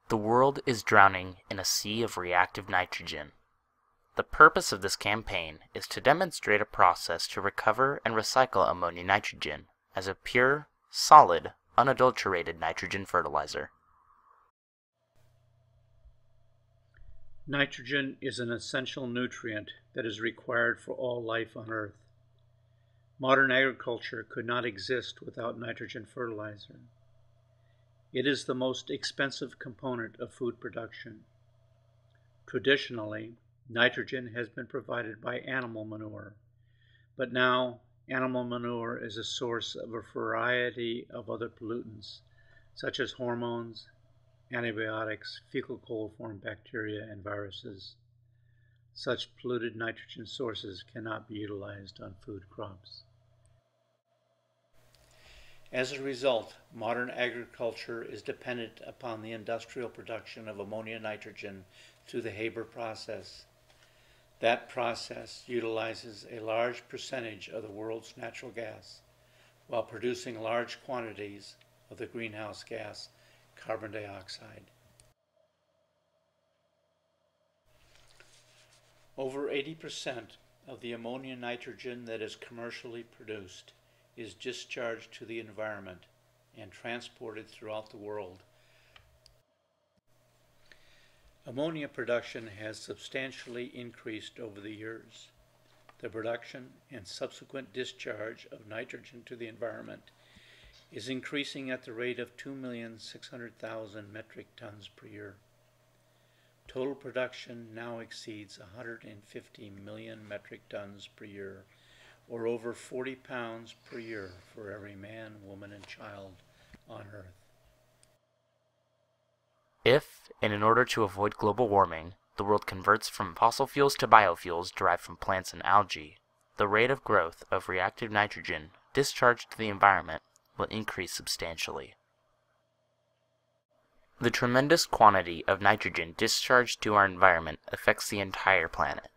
The world is drowning in a sea of reactive nitrogen. The purpose of this campaign is to demonstrate a process to recover and recycle ammonia nitrogen as a pure, solid, unadulterated nitrogen fertilizer. Nitrogen is an essential nutrient that is required for all life on Earth. Modern agriculture could not exist without nitrogen fertilizer. It is the most expensive component of food production. Traditionally, nitrogen has been provided by animal manure, but now animal manure is a source of a variety of other pollutants, such as hormones, antibiotics, fecal coliform bacteria, and viruses. Such polluted nitrogen sources cannot be utilized on food crops. As a result, modern agriculture is dependent upon the industrial production of ammonia nitrogen through the Haber process. That process utilizes a large percentage of the world's natural gas while producing large quantities of the greenhouse gas carbon dioxide. Over 80% of the ammonia nitrogen that is commercially produced is discharged to the environment and transported throughout the world. Ammonia production has substantially increased over the years. The production and subsequent discharge of nitrogen to the environment is increasing at the rate of 2,600,000 metric tons per year. Total production now exceeds 150 million metric tons per year, or over 40 pounds per year for every man, woman, and child on Earth. If, and in order to avoid global warming, the world converts from fossil fuels to biofuels derived from plants and algae, the rate of growth of reactive nitrogen discharged to the environment will increase substantially. The tremendous quantity of nitrogen discharged to our environment affects the entire planet.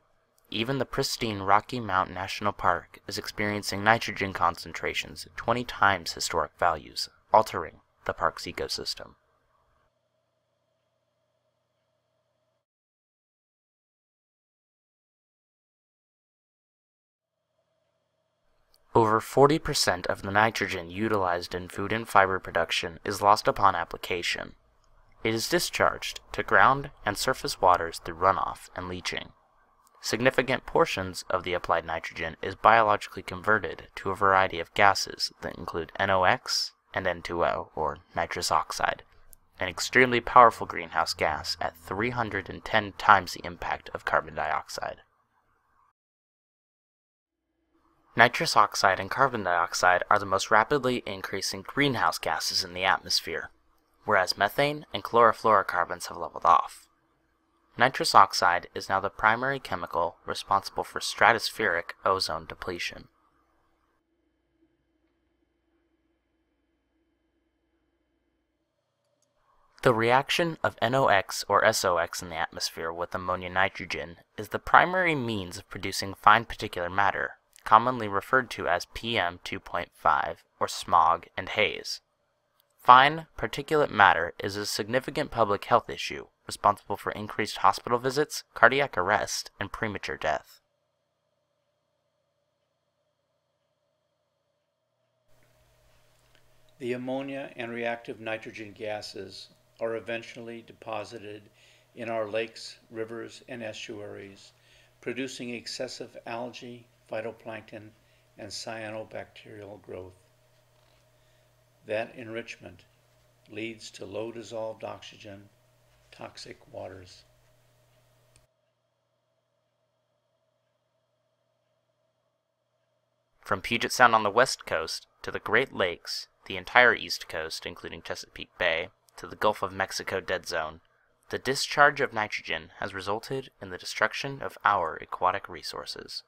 Even the pristine Rocky Mountain National Park is experiencing nitrogen concentrations 20 times historic values, altering the park's ecosystem. Over 40% of the nitrogen utilized in food and fiber production is lost upon application. It is discharged to ground and surface waters through runoff and leaching. Significant portions of the applied nitrogen is biologically converted to a variety of gases that include NOx and N2O, or nitrous oxide, an extremely powerful greenhouse gas at 310 times the impact of carbon dioxide. Nitrous oxide and carbon dioxide are the most rapidly increasing greenhouse gases in the atmosphere, whereas methane and chlorofluorocarbons have leveled off. Nitrous oxide is now the primary chemical responsible for stratospheric ozone depletion. The reaction of NOx or SOx in the atmosphere with ammonia nitrogen is the primary means of producing fine particulate matter, commonly referred to as PM 2.5 or smog and haze. Fine particulate matter is a significant public health issue, responsible for increased hospital visits, cardiac arrest, and premature death. The ammonia and reactive nitrogen gases are eventually deposited in our lakes, rivers, and estuaries, producing excessive algae, phytoplankton, and cyanobacterial growth. That enrichment leads to low dissolved oxygen, toxic waters. From Puget Sound on the west coast to the Great Lakes, the entire east coast, including Chesapeake Bay, to the Gulf of Mexico dead zone, the discharge of nitrogen has resulted in the destruction of our aquatic resources.